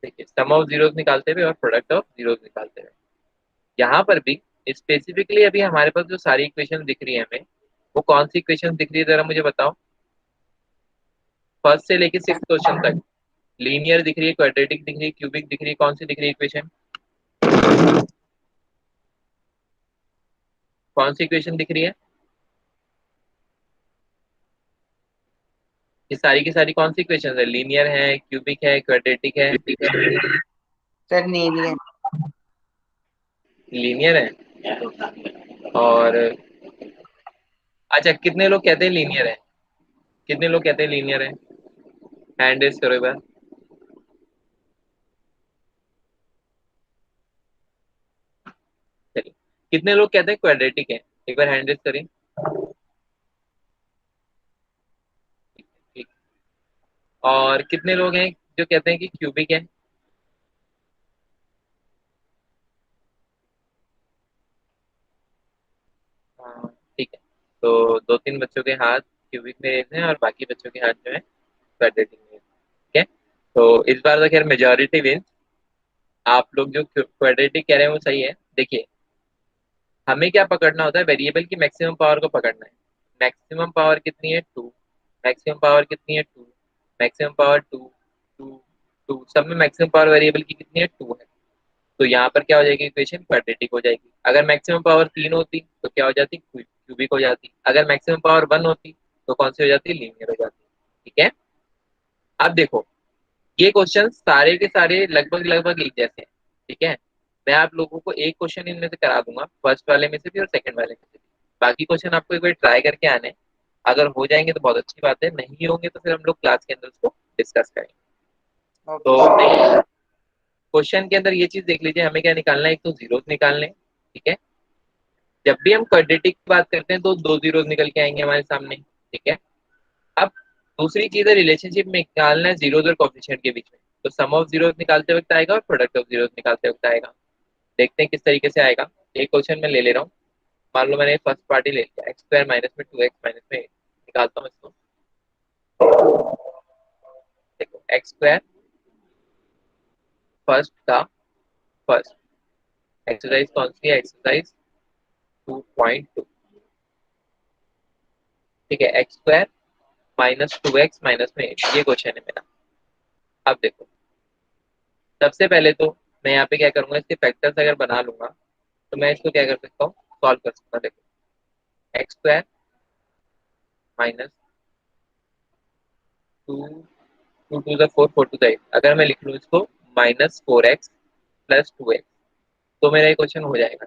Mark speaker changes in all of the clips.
Speaker 1: देखिए सम of zeros निकालते हुए और प्रोडक्ट ऑफ जीरोस निकालते हुए, यहाँ पर भी स्पेसिफिकली अभी हमारे पास जो सारी इक्वेशन दिख रही है हमें, वो कौन सी इक्वेशन दिख रही है जरा मुझे बताओ। फर्स्ट से लेके सिक्स क्वेश्चन तक लीनियर दिख रही है, क्वाड्रेटिक दिख रही है, क्यूबिक दिख रही है, कौन सी दिख रही है इक्वेशन, कौन सी इक्वेशन दिख रही है? ये सारी की सारी कौन सी इक्वेशन है? लीनियर है, क्यूबिक है, क्वाड्रेटिक है?
Speaker 2: Sir linear.
Speaker 1: लीनियर है। और अच्छा, कितने लोग कहते हैं लीनियर है? कितने लोग कहते हैं लीनियर है? हैंड रेस करो एक बार। चलिए, कितने लोग कहते हैं क्वाड्रेटिक है? एक बार हैंड रेस करें। ठीक। और कितने लोग हैं जो कहते हैं कि क्यूबिक है? हाँ, ठीक है। तो दो तीन बच्चों के हाथ क्यूबिक में रेस हैं और बाकी बच्चों के हाथ जो है क्वाड्रेटिक में। ठीक है, तो इस बार तो खैर मेजोरिटी विन। आप लोग जो क्वाड्रेटिक कह रहे हैं वो सही है। देखिए, हमें क्या पकड़ना होता है? वेरिएबल की मैक्सिमम पावर को पकड़ना है। मैक्सिमम पावर कितनी है? टू। मैक्सिमम पावर कितनी है? Two. Maximum power two. Two. Two, सब में मैक्सिमम पावर वेरिएबल की कितनी है? टू है। तो यहाँ पर क्या हो जाएगी? इक्वेशन क्वाड्रेटिक हो जाएगी। अगर मैक्सिमम पावर तीन होती तो क्या हो जाती? क्यूबिक हो जाती। अगर मैक्सिमम पावर वन होती तो कौन सी हो जाती? लीनियर हो जाती। ठीक है, अब देखो, ये क्वेश्चन सारे के सारे लगभग लगभग एक जैसे हैं। ठीक है, मैं आप लोगों को एक क्वेश्चन इनमें से करा दूंगा, फर्स्ट वाले में से भी और सेकंड वाले में से भी। बाकी क्वेश्चन आपको एक बार ट्राई करके आने, अगर हो जाएंगे तो बहुत अच्छी बात है, नहीं होंगे तो फिर हम लोग क्लास के अंदर उसको डिस्कस करेंगे।
Speaker 2: ओके
Speaker 1: तो
Speaker 2: सर।
Speaker 1: क्वेश्चन के अंदर ये चीज देख लीजिए, हमें क्या निकालना है? एक तो जीरोस निकालने हैं। ठीक है, जब भी हम क्वाड्रेटिक की बात करते हैं तो दो जीरोस निकल के आएंगे हमारे सामने। ठीक है, अब दूसरी चीज है रिलेशनशिप में निकालना है जीरोस और कोफिशिएंट के बीच में। तो सम ऑफ जीरोस निकालते वक्त आएगा और प्रोडक्ट ऑफ जीरोस निकालते वक्त आएगा। देखते हैं किस तरीके से आएगा। एक क्वेश्चन मैं ले ले रहा हूँ। मान लो मैंने फर्स्ट पार्टी ले लिया, एक्स स्क्वायर माइनस में टू एक्स माइनस में निकालता हूँ इसको। देखो एक्स स्क्वायर फर्स्ट का फर्स्ट एक्सरसाइज कौन सी है? एक्सरसाइज 2.2। ठीक है, x square minus to x minus में एट, ये क्वेश्चन है मेरा। अब देखो, सबसे पहले तो मैं यहाँ पे क्या करूंगा, इसके फैक्टर्स अगर बना लूंगा तो मैं इसको क्या कर सकता हूँ? सॉल्व कर सकता हूँ। देखो x square minus two, two two the four, four two the eight, अगर मैं लिख लूँ इसको minus four x plus two x, तो मेरा ये क्वेश्चन हो जाएगा।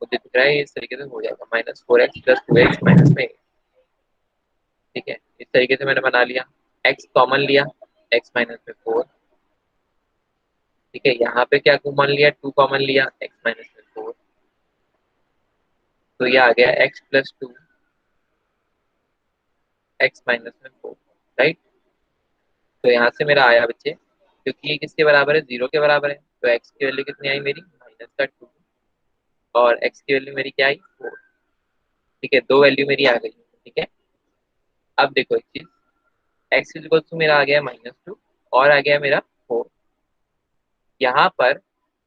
Speaker 1: मुझे दिख रहा है ये इस तरीके से हो जाएगा, minus four x plus two x minus में 8। ठीक है, इस तरीके से मैंने बना लिया। एक्स कॉमन लिया, एक्स माइनस में फोर। ठीक है, यहाँ पे क्या कॉमन लिया? टू कॉमन लिया, एक्स माइनस में फोर। तो ये आ गया x plus two x minus में फोर। राइट, तो यहाँ से मेरा आया बच्चे, क्योंकि ये किसके बराबर है? जीरो के बराबर है, तो एक्स की वैल्यू कितनी आई मेरी? माइनस का टू। और एक्स की वैल्यू मेरी क्या आई? फोर। ठीक है, दो वैल्यू मेरी आ गई। ठीक है, अब देखो एक चीज, एक्स इक्वल टू मेरा आ गया माइनस टू और आ गया मेरा फोर। यहाँ पर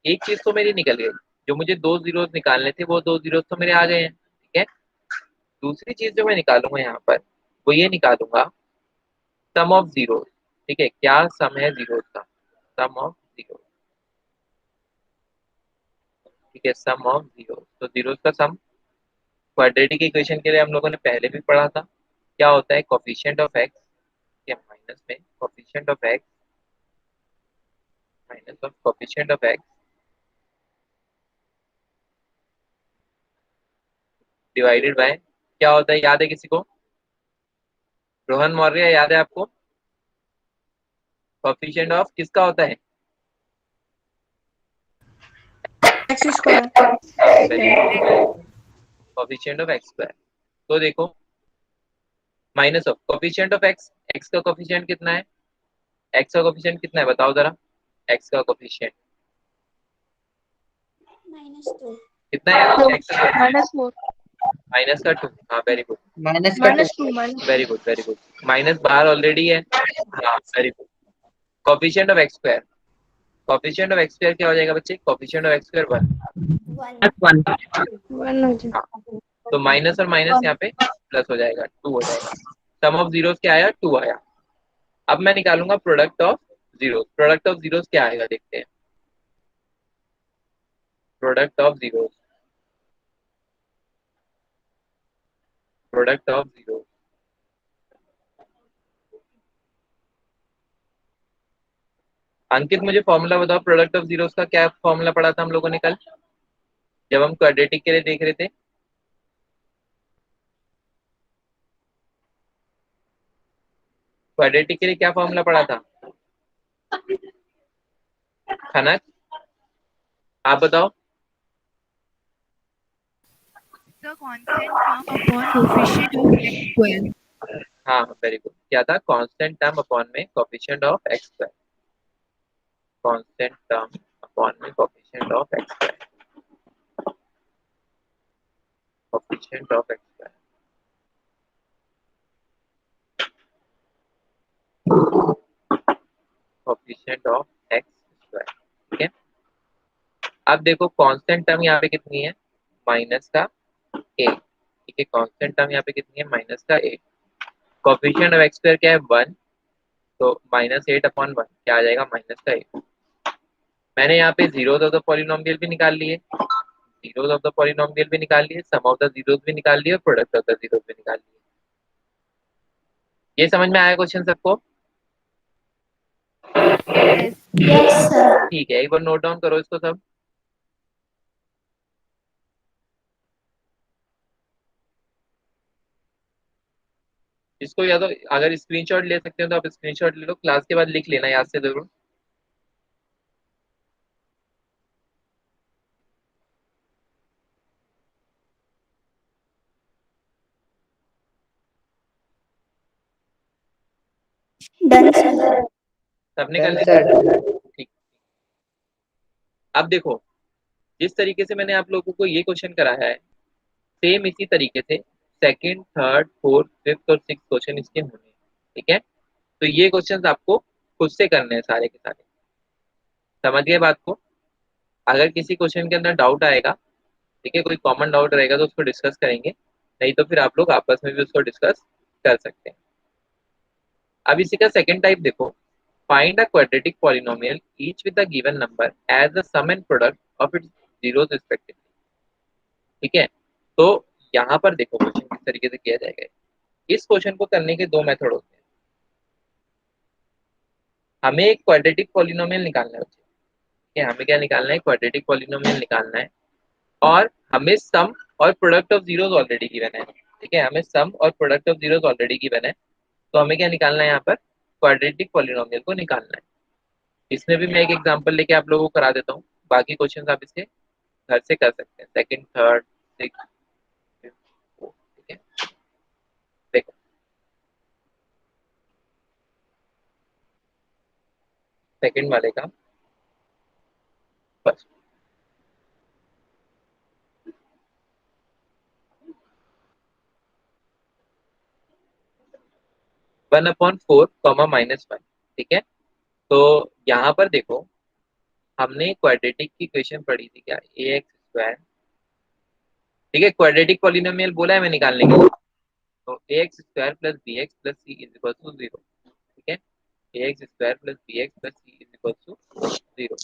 Speaker 1: एक चीज तो मेरी निकल गई, जो मुझे दो जीरोस निकालने थे वो दो जीरोस तो मेरे आ गए हैं। ठीक है, दूसरी चीज जो मैं निकालूंगा यहाँ पर, वो ये निकालूंगा सम ऑफ जीरो। ठीक है, क्या सम है जीरोस का? सम ऑफ जीरो। ठीक है, सम ऑफ जीरो, तो जीरोस का सम। क्वाड्रेटिक इक्वेशन के लिए हम लोगों ने पहले भी पढ़ा था, क्या होता है? कोफिशिएंट ऑफ एक्स या माइनस में coefficient of x minus of coefficient of x divided by, क्या होता है याद है किसी को? रोहन मौर्य, याद है आपको? कोफिशिएंट ऑफ किसका होता है?
Speaker 3: X square.
Speaker 1: Coefficient of x square. तो देखो, minus of coefficient of x, x का कोफिशिएंट कितना है? एक्स का कोफिशिएंट कितना है बताओ जरा? एक्स का कोफिशिएंट
Speaker 3: माइनस टू।
Speaker 1: कितना है एक्स का?
Speaker 3: Minus four.
Speaker 1: माइनस का टू। हाँ वेरी गुड,
Speaker 2: माइनस का two.
Speaker 3: Minus two minus
Speaker 1: very good very good. Minus बाहर ऑलरेडी है। हाँ very good. Coefficient of x square coefficient of x square क्या हो जाएगा बच्चे? Coefficient of x square 1।
Speaker 3: 1
Speaker 2: 1 हो जाए।
Speaker 1: तो माइनस और माइनस यहाँ पे प्लस हो जाएगा, 2 हो जाएगा। सम ऑफ जीरोस क्या आया? 2 आया। अब मैं निकालूंगा product of zeros. Product of zeros क्या आएगा देखते हैं। Product of zeros, product of zeros. Ankit मुझे फॉर्मूला बताओ, प्रोडक्ट ऑफ जीरोस का क्या फॉर्मूला पढ़ा था हम लोगों ने कल जब हम क्वाड्रेटिक के लिए देख रहे थे? क्वाड्रेटिक के लिए क्या फॉर्मूला पढ़ा था खनक? आप बताओ।
Speaker 4: The constant term upon coefficient of x square.
Speaker 1: हाँ, वेरी गुड। क्या था? कांस्टेंट टर्म अपॉन में coefficient of x square. Constant term upon में coefficient of x square. Coefficient of x square. Coefficient of x square. ठीक है। अब देखो constant term यहाँ पे कितनी है? माइनस का ए। ठीक है, कांस्टेंट टर्म यहाँ पे कितनी है? माइनस का ए। कोफिशिएंट ऑफ एक्स स्क्वायर क्या है? 1। तो -8 अपॉन 1 क्या आ जाएगा? माइनस का ए। मैंने यहाँ पे जीरोस ऑफ द पॉलिनोमियल भी निकाल लिए, जीरोस ऑफ द पॉलिनोमियल भी निकाल लिए, सम ऑफ द जीरोस भी निकाल लिए और प्रोडक्ट ऑफ द जीरोस भी निकाल लिए। ये समझ में आया क्वेश्चन सबको?
Speaker 4: Yes.
Speaker 3: Yes sir.
Speaker 1: ठीक है, एक बार नोट डाउन करो इसको सब। इसको या तो अगर स्क्रीनशॉट ले सकते हो तो आप स्क्रीनशॉट ले लो, क्लास के बाद लिख लेना याद से जरूर।
Speaker 3: Done sir.
Speaker 1: सबने कर
Speaker 2: डन
Speaker 1: लिया?
Speaker 2: सर।
Speaker 1: ठीक। अब देखो, जिस तरीके से मैंने आप लोगों को ये क्वेश्चन कराया है, सेम इसी तरीके से सेकंड, थर्ड, फोर्थ, फिफ्थ और सिक्स क्वेश्चन इसके होंगे। ठीक है, तो ये क्वेश्चंस आपको खुद से करने हैं सारे के सारे। समझ गए बात को? अगर किसी क्वेश्चन के अंदर डाउट आएगा, ठीक है, कोई कॉमन डाउट रहेगा तो उसको डिस्कस करेंगे, नहीं तो फिर आप लोग आपस में भी उसको डिस्कस कर सकते हैं। अब इसी का सेकंड टाइप देखो, find a quadratic polynomial each with the given number as the sum and product of its zeros respectively. ठीक है, तो यहाँ पर देखो क्वेश्चन किस तरीके से किया जाएगा। इस क्वेश्चन को करने के दो मेथड होते हैं। हमें एक क्वाड्रेटिक पॉलिनोमियल निकालना है, ठीक है, हमें क्या निकालना है? क्वाड्रेटिक पॉलिनोमियल निकालना है, और हमें सम और product of zeros already given है। ठीक है, हमें सम और product of zeros already given है, तो हमें क्या निकालना है? यहाँ पर क्वाड्रेटिक पॉलिनोमियल को निकालना है। इसमें भी मैं एक एग्जांपल लेके आप लोगों को करा देता हूँ, बाकी क्वेश्चन आप इसके घर से कर सकते हैं, सेकंड, थर्ड, सिक्स, ठीक है। देखो, सेकंड वाले का फर्स्ट, 1/4 कॉमा -1। ठीक है, तो यहाँ पर देखो, हमने क्वाड्रेटिक की इक्वेशन पढ़ी थी क्या? ए एक्स स्क्वायर। ठीक है, क्वाड्रेटिक पॉलिनोमियल बोला है मैं निकालने के लिए, तो a x square plus b x plus c is equal to 0। ठीक है, a x square plus b x plus c is equal to 0।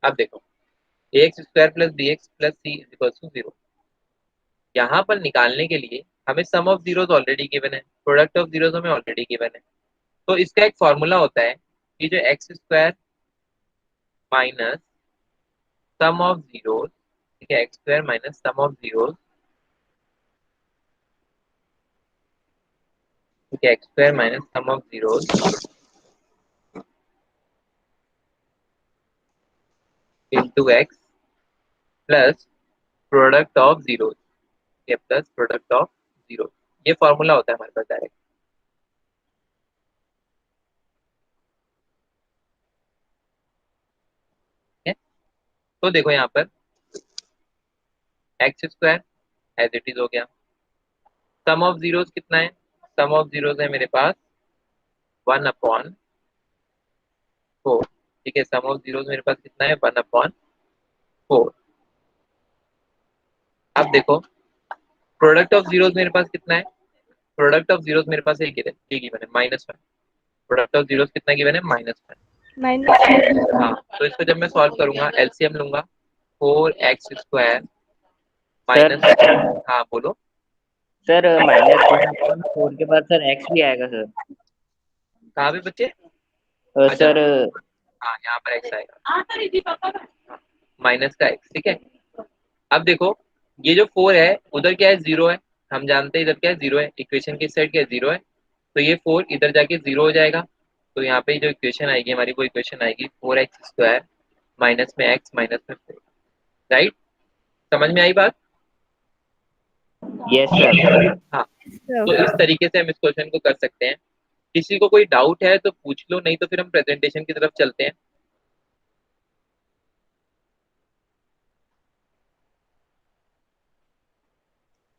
Speaker 1: अब देखो, a x square plus b x plus c is equal to 0, यहाँ पर निकालने के लिए हमें sum of zeros already given है, प्रोडक्ट ऑफ जीरोस हमें ऑलरेडी गिवन है। तो इसका एक फॉर्मूला होता है कि जो x square minus sum of zeros, ठीक है, x square minus sum of zeros, ठीक है, x square minus sum of zeros into x plus product of zeros, ठीक है, प्लस प्रोडक्ट ऑफ जीरोस। ये फॉर्मूला होता है हमारे पास डायरेक्ट। ठीक है, तो देखो यहाँ पर x square as it is हो गया, सम ऑफ जीरोस कितना है? सम ऑफ जीरोस है मेरे पास 1/4। ठीक है, सम ऑफ जीरोस मेरे पास कितना है 1/4। अब देखो प्रोडक्ट ऑफ जीरोस मेरे पास कितना है, प्रोडक्ट ऑफ जीरोस मेरे पास एक गिवन है -1। प्रोडक्ट ऑफ जीरोस कितना गिवन है -1।
Speaker 4: -1।
Speaker 1: हाँ, तो इसको जब मैं सॉल्व करूंगा एलसीएम लूंगा 4x²
Speaker 5: सर
Speaker 1: माइनस, हाँ बोलो।
Speaker 5: सर -1/4 के बाद सर एक्स भी आएगा सर।
Speaker 1: कहाँ पे बच्चे? अच्छा,
Speaker 5: सर
Speaker 1: हाँ यहाँ पर x आएगा, माइनस का x। ठीक है, अब देखो ये जो 4 है उधर क्या है 0 है, हम जानते हैं इधर क्या है 0 है, इक्वेशन की साइड क्या है 0 है, तो ये 4 इधर जाके 0 हो जाएगा। तो यहाँ पे जो इक्वेशन आएगी हमारी वो इक्वेशन आएगी 4x² माइनस में x माइनस में 4। राइट, समझ में आई बात?
Speaker 5: Yes sir.
Speaker 1: हाँ, तो इस तरीके से हम इस क्वेश्चन को कर सकते हैं। किसी को कोई डाउट है तो पूछ लो, नहीं तो फिर हम प्रेजेंटेशन की तरफ चलते हैं।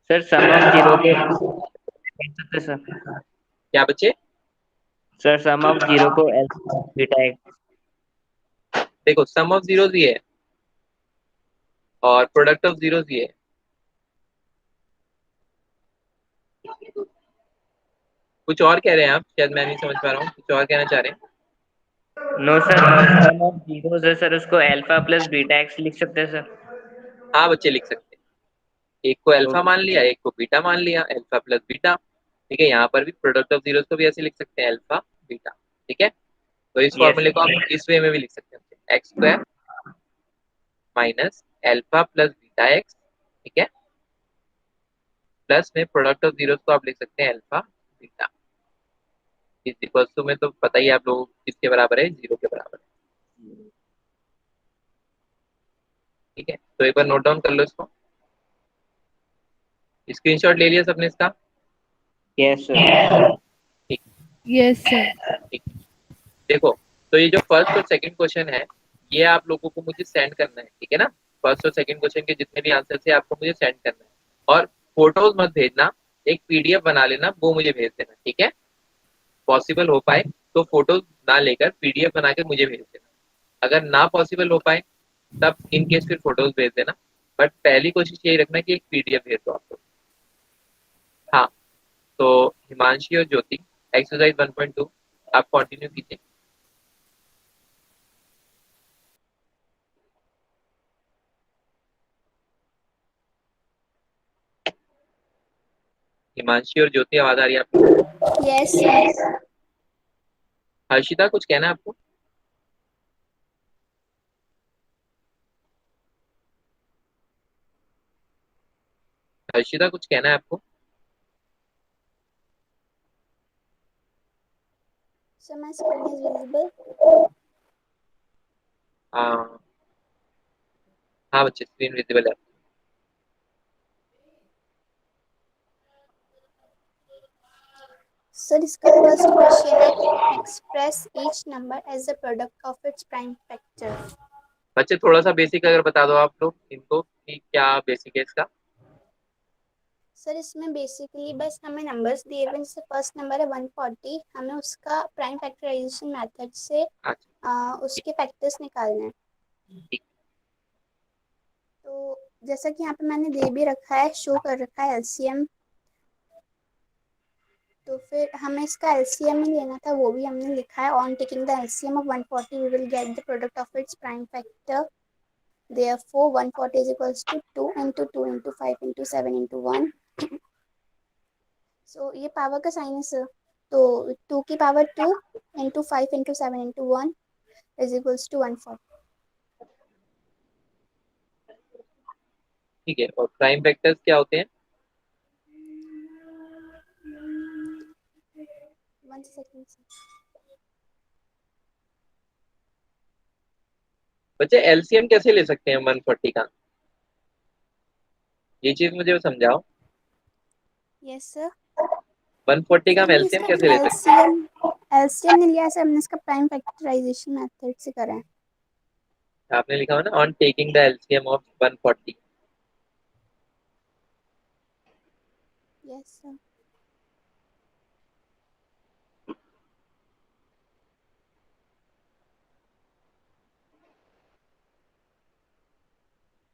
Speaker 5: सर सम ऑफ जीरो को सकते सर।
Speaker 1: क्या बच्चे?
Speaker 5: सर सम ऑफ जीरो को एल बीटा एक्स।
Speaker 1: देखो सम ऑफ जीरोस ये है और प्रोडक्ट ऑफ जीरोस ये है। कुछ और कह रहे हैं आप, शायद मैं नहीं समझ पा रहा हूँ, कुछ और कहना चाह रहे हैं?
Speaker 5: No sir, sum of zeros है सर, उसको अल्फा प्लस बीटा एक्स लिख सकते हैं सर।
Speaker 1: हाँ बच्चे लिख सकते हैं, एक को अल्फा मान
Speaker 5: ओके।
Speaker 1: लिया एक को बीटा मान लिया, अल्फा प्लस बीटा। ठीक है, यहाँ पर भी प्रोडक्ट ऑफ जीरोस को भी ऐसे लिख सकते हैं अल्फा बीटा। ठीक है, तो इस
Speaker 5: यस
Speaker 1: फॉर्मूले को आप इस वे में भी लिख सकते हैं x² minus alpha plus beta x. ठीक है, प्लस में प्रोडक्ट ऑफ जीरोस को आप लिख सकते हैं अल्फा बीटा। इस इक्वल्स टू में तो पता ही है आप लोगों को किसके बराबर है, 0 के बराबर है। ठीक है, तो एक बार नोट डाउन कर लो इसको, स्क्रीनशॉट ले लिया सबने इसका?
Speaker 5: Yes sir.
Speaker 1: ठीक।
Speaker 4: Yes, sir.
Speaker 1: ठीक, देखो तो ये जो फर्स्ट और सेकंड क्वेश्चन है ये आप लोगों को मुझे सेंड करना है। ठीक है ना, फर्स्ट और सेकंड क्वेश्चन के जितने भी आंसर थे आपको मुझे सेंड करना है, और फोटोज मत भेजना, एक पीडीएफ बना लेना वो मुझे भेज देना। ठीक है, पॉसिबल हो पाए तो फोटोज ना लेकर पीडीएफ बना के मुझे भेज देना, अगर ना पॉसिबल हो पाए तब इन केस फिर फोटोज भेज देना, बट पहली कोशिश यही रखना कि एक पीडीएफ भेज दो आप लोग। हाँ, तो हिमांशी और ज्योति एक्सरसाइज 1.2 आप कंटिन्यू कीजिए। हिमांशी और ज्योति आवाज आ रही है आपको?
Speaker 3: Yes, sir.
Speaker 1: हर्षिता कुछ कहना है आपको? हर्षिता कुछ कहना है आपको?
Speaker 3: So my screen is visible.
Speaker 1: हाँ, हाँ बच्चे स्क्रीन विजिबल है।
Speaker 3: So इसका first question है express each number as the product of its prime factor.
Speaker 1: बच्चे थोड़ा सा बेसिक अगर बता दो आप लोग इनको कि क्या बेसिक है इसका।
Speaker 3: सर इसमें बेसिकली बस हमें नंबर्स दिए हुए, जैसे फर्स्ट नंबर है 140, हमें उसका प्राइम फैक्टराइजेशन मेथड से
Speaker 1: अच्छा,
Speaker 3: उसके फैक्टर्स निकालने हैं।
Speaker 1: ठीक।
Speaker 3: तो जैसा कि यहाँ पे मैंने दे भी रखा है, शो कर रखा है एलसीएम, तो फिर हमें इसका एलसीएम ही लेना था, वो भी हमने लिखा है। On taking the LCM of 140 we will get the product of its prime factor, therefore 140 is equals to 2 into 2 into 5 into 7 into 1। सो ये पावर का साइन है सर, तो 2 की power 2 into 5 into 7 into 1 is equals to 140।
Speaker 1: ठीक है, और prime factors क्या होते हैं?
Speaker 3: 1 सेकेंड सर।
Speaker 1: बच्चे एलसीएम कैसे ले सकते हैं 140 का, ये चीज मुझे समझाओ।
Speaker 3: Yes sir.
Speaker 1: 140 का
Speaker 3: सर
Speaker 1: हम
Speaker 3: हमने
Speaker 1: एलसीएम
Speaker 3: इसका
Speaker 1: कैसे ले सकते हैं?
Speaker 3: एलसीएम नहीं लिया सर, हमने इसका प्राइम फैक्टराइजेशन मेथड से करा है।
Speaker 1: आपने लिखा हो ना on taking the LCM of 140।
Speaker 3: Yes sir.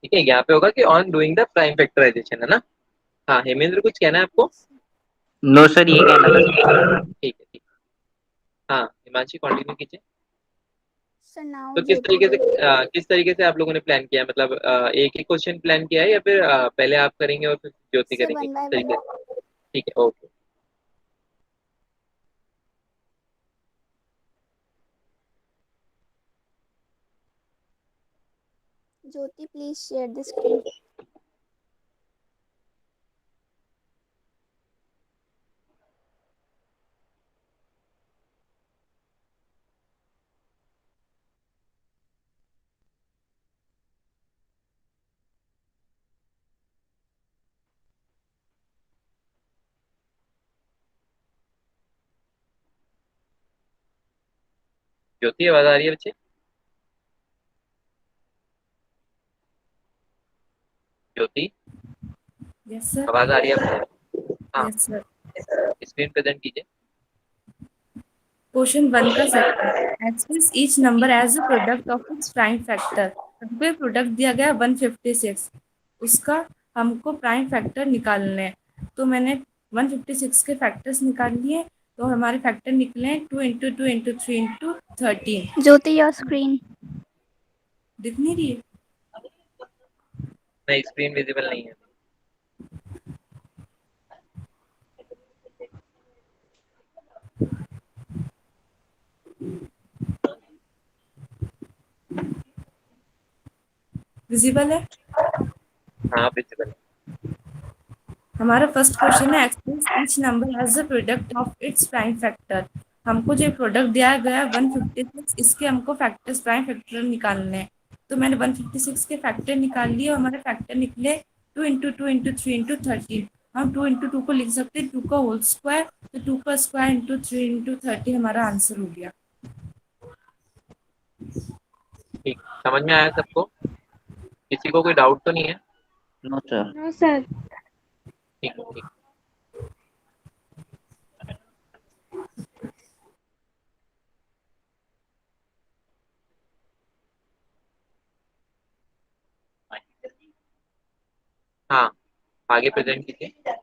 Speaker 1: ठीक है, यहाँ पे होगा कि on doing the prime factorization, है ना। हाँ हेमेंद्र, कुछ कहना है आपको?
Speaker 5: नो सर, ये कहना था सर।
Speaker 1: ठीक है ठीक। हाँ हिमांशी कंटिन्यू कीजिए।
Speaker 3: So now
Speaker 1: तो
Speaker 3: Jyoti will
Speaker 1: किस तरीके से आप लोगों ने प्लान किया है? मतलब एक ही क्वेश्चन प्लान किया है या फिर पहले आप करेंगे और फिर ज्योति
Speaker 3: say
Speaker 1: करेंगे,
Speaker 3: one
Speaker 1: किस
Speaker 3: by one.
Speaker 1: तरीके से? ठीक है, okay.
Speaker 3: Jyoti, please share the screen.
Speaker 1: ज्योति आवाज आ रही है बच्चे? ज्योति
Speaker 6: Yes, sir.
Speaker 1: आवाज आ रही है आपको? हाँ,
Speaker 6: Yes, sir.
Speaker 1: स्क्रीन प्रेजेंट कीजिए।
Speaker 6: Question 1 का set access each number as a product of its prime factor। हमको एक प्रोडक्ट दिया गया 156, उसका हमको प्राइम फैक्टर निकालने हैं। तो मैंने 156 के फैक्टर्स निकाल लिए। तो हमारे फैक्टर निकले 2 into 2 into 3 into 13।
Speaker 3: Jyoti, your screen.
Speaker 6: दिख नहीं रही है?
Speaker 1: नहीं, स्क्रीन विजिबल नहीं है।
Speaker 6: विजिबल है?
Speaker 1: हाँ विजिबल है।
Speaker 6: हमारा फर्स्ट क्वेश्चन है express each number as a product of its prime factor. हमको जो प्रोडक्ट दिया गया है 156, इसके हमको फैक्टर्स प्राइम फैक्टर निकालने हैं। तो मैंने 156 के फैक्टर निकाल लिए और हमारे फैक्टर निकले 2 इंटू 2 इंटू 3 इंटू 13। हम 2 इंटू 2 को लिख सकते हैं 2 का होल स्क्वायर, तो 2 का स्क्वायर इंटू 3 इंटू 30 हमारा आंसर हो गया।
Speaker 1: ठीक, समझ में आया सबको? किसी को कोई डाउट तो नहीं है?
Speaker 5: No sir.
Speaker 2: No sir.
Speaker 1: ठीक ठीक। हाँ आगे प्रेजेंट कीजिए।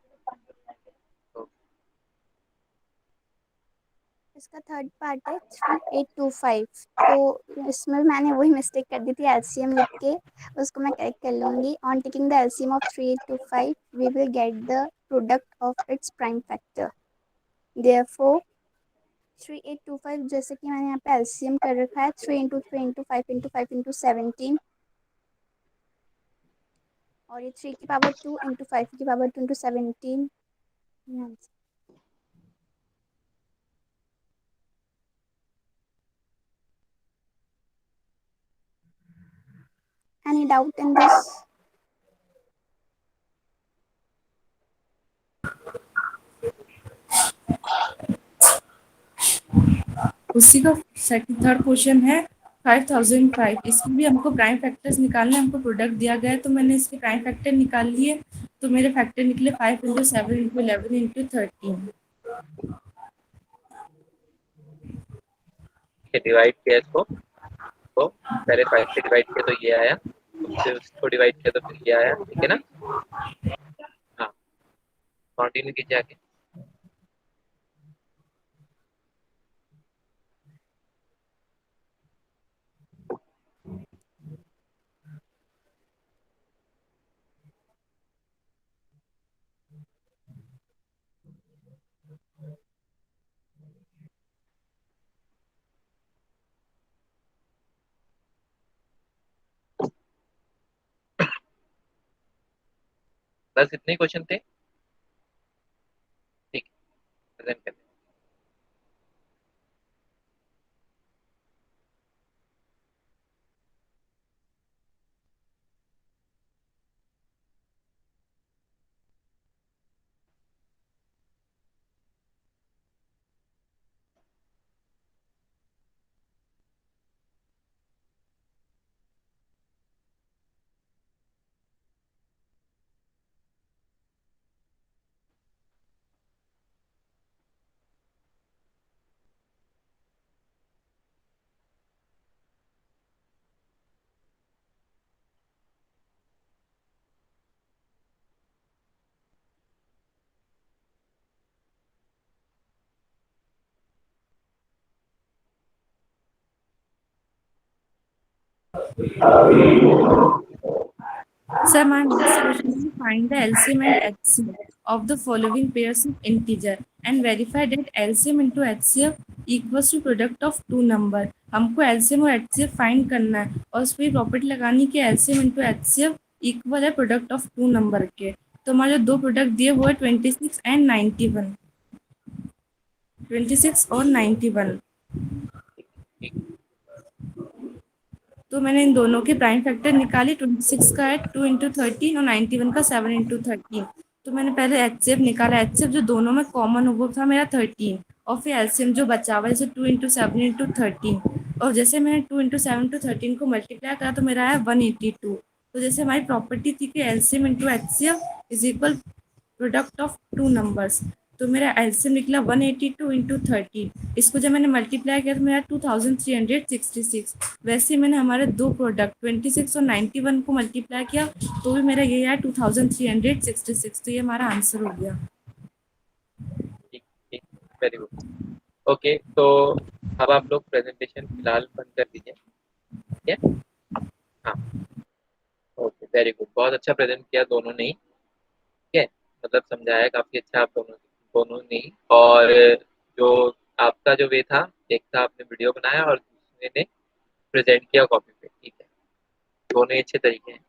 Speaker 3: इसका थर्ड पार्ट है 3825। तो इसमें मैंने वही मिस्टेक कर दी थी, एलसीएम लिख के उसको मैं करेक्ट कर लूंगी। On taking the LCM of 3825 we will get the product of its prime factor. Therefore 3825, जैसे कि मैंने यहाँ पे एलसीएम कर रखा है 3 इंटू 3 इंटू 5 इंटू 5 इंटू 17, और ये 3 की पावर 2 इंटू 5 की power 2 into 17। Any doubt in this?
Speaker 6: उसी का सेकंड थर्ड क्वेश्चन है 5005। इसमें भी हमको प्राइम फैक्टर्स निकालने, हमको प्रोडक्ट दिया गया है तो मैंने इसके प्राइम फैक्टर निकाल लिए। तो मेरे फैक्टर निकले 5 इंटू 7 इंटू 11 इंटू 13।
Speaker 1: डिवाइड किया इसको, तो पहले 5 से डिवाइड किया तो ये आया, फिर उसको डिवाइड किया तो फिर ये आया, ठीक है ना। हाँ कंटिन्यू कीजिए आगे। बस इतने क्वेश्चन थे? ठीक है, प्रेजेंट करते हैं।
Speaker 6: Sir, my next question is find the LCM and HCF of the following pairs of integer and verify that LCM into HCF equals to product of two number. हमको LCM और HCF find करना है और उस पर property लगानी कि LCM into HCF equal है प्रोडक्ट ऑफ टू नंबर के। तो हमारे जो दो प्रोडक्ट दिए वो है 26 एंड 91, 26 और 91। तो मैंने इन दोनों के प्राइम फैक्टर निकाले। 26 का है 2 इंटू 13 और 91 का 7 इंटू 13। तो मैंने पहले एचसीएफ निकाला। एचसीएफ जो दोनों में कॉमन हो वो था मेरा 13 और फिर एलसीएम जो बचा हुआ जैसे 2 इंटू 7 इंटू 13 और जैसे मैंने 2 इंटू 7 इंटू 13 को मल्टीप्लाई करा तो मेरा आया 182। तो जैसे हमारी प्रॉपर्टी थी कि LCM into HCF is equal product of two numbers. तो मेरा एलसीएम निकला 182 इंटू 30। इसको जब मैंने मल्टीप्लाई किया तो मेरा 2366। वैसे मैंने हमारे दो प्रोडक्ट 26 और 91 को मल्टीप्लाई किया तो भी मेरा ये आया 2366। तो ये हमारा आंसर हो गया।
Speaker 1: ठीक, वेरी गुड। ओके, तो अब आप लोग प्रेजेंटेशन फिलहाल बंद कर दीजिए, ठीक है? हाँ, ओके, वेरी गुड। बहुत अच्छा प्रेजेंट किया दोनों ने, ठीक है? मतलब समझाया काफी अच्छा आप दोनों ने। और जो आपका जो वे था, एक था आपने वीडियो बनाया और दूसरे ने प्रेजेंट किया कॉपी पे, ठीक है? दोनों ही अच्छे तरीके हैं।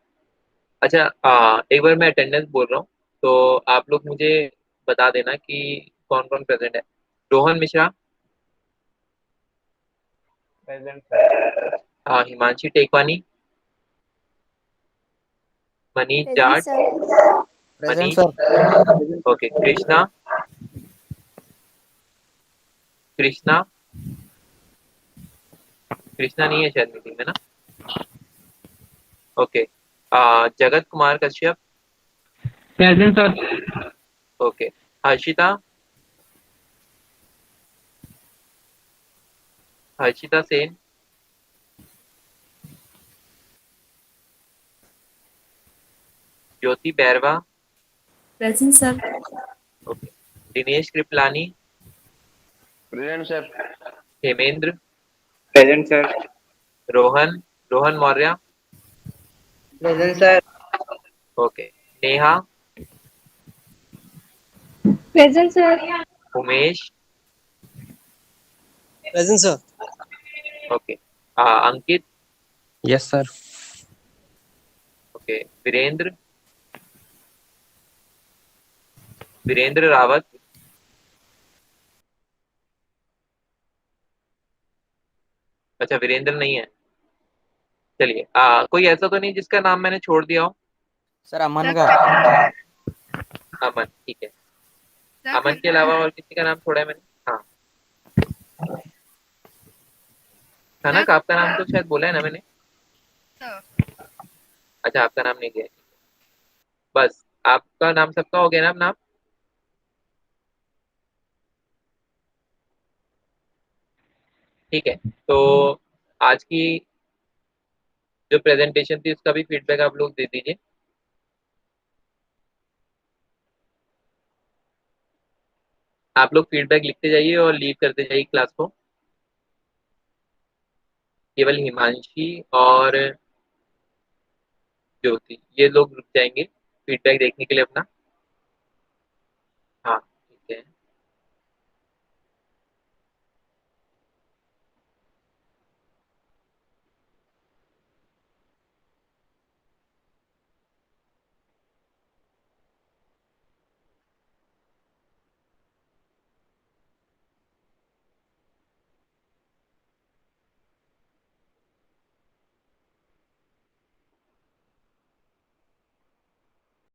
Speaker 1: अच्छा, एक बार मैं अटेंडेंस बोल रहा हूँ, तो आप लोग मुझे बता देना कि कौन कौन प्रेजेंट है। Rohan Mishra
Speaker 2: present.
Speaker 1: Himanshi Tekwani, Manish
Speaker 3: present
Speaker 1: Jat,
Speaker 3: sir.
Speaker 2: Present
Speaker 1: Manish,
Speaker 2: sir.
Speaker 1: Okay, Krishna, Krishna Krishna नहीं है शायद मीटिंग में ना। Okay, Jagat Kumar Kashyap,
Speaker 5: present sir.
Speaker 1: Okay, Harshita, Harshita Sen, Jyoti Bairwa,
Speaker 6: present sir.
Speaker 1: Okay, Dinesh Kriplani,
Speaker 2: present sir.
Speaker 1: Hemendra,
Speaker 5: present sir.
Speaker 1: Rohan Rohan Maurya,
Speaker 2: present sir.
Speaker 1: Okay, Neha,
Speaker 7: present sir.
Speaker 1: Umesh,
Speaker 2: present sir.
Speaker 1: Okay, Ankit,
Speaker 8: yes sir.
Speaker 1: Okay, Virendra Rawat, अच्छा वीरेंद्र नहीं है, चलिए। कोई ऐसा तो नहीं जिसका नाम मैंने छोड़ दिया हो?
Speaker 2: सर अमन
Speaker 4: सर
Speaker 2: का।
Speaker 1: अमन, ठीक है।
Speaker 4: सर
Speaker 1: अमन के अलावा और किसी का नाम छोड़ा है मैंने? हाँ, कनक, आपका नाम तो शायद बोला है ना मैंने।
Speaker 4: सर
Speaker 1: अच्छा, आपका नाम नहीं दिया है। बस आपका नाम सबका हो गया ना अब नाम? ठीक है, तो आज की जो प्रेजेंटेशन थी उसका भी फीडबैक आप लोग दे दीजिए। आप लोग फीडबैक लिखते जाइए और लीव करते जाइए क्लास को। केवल हिमांशी और ज्योति ये लोग रुक जाएंगे फीडबैक देखने के लिए अपना।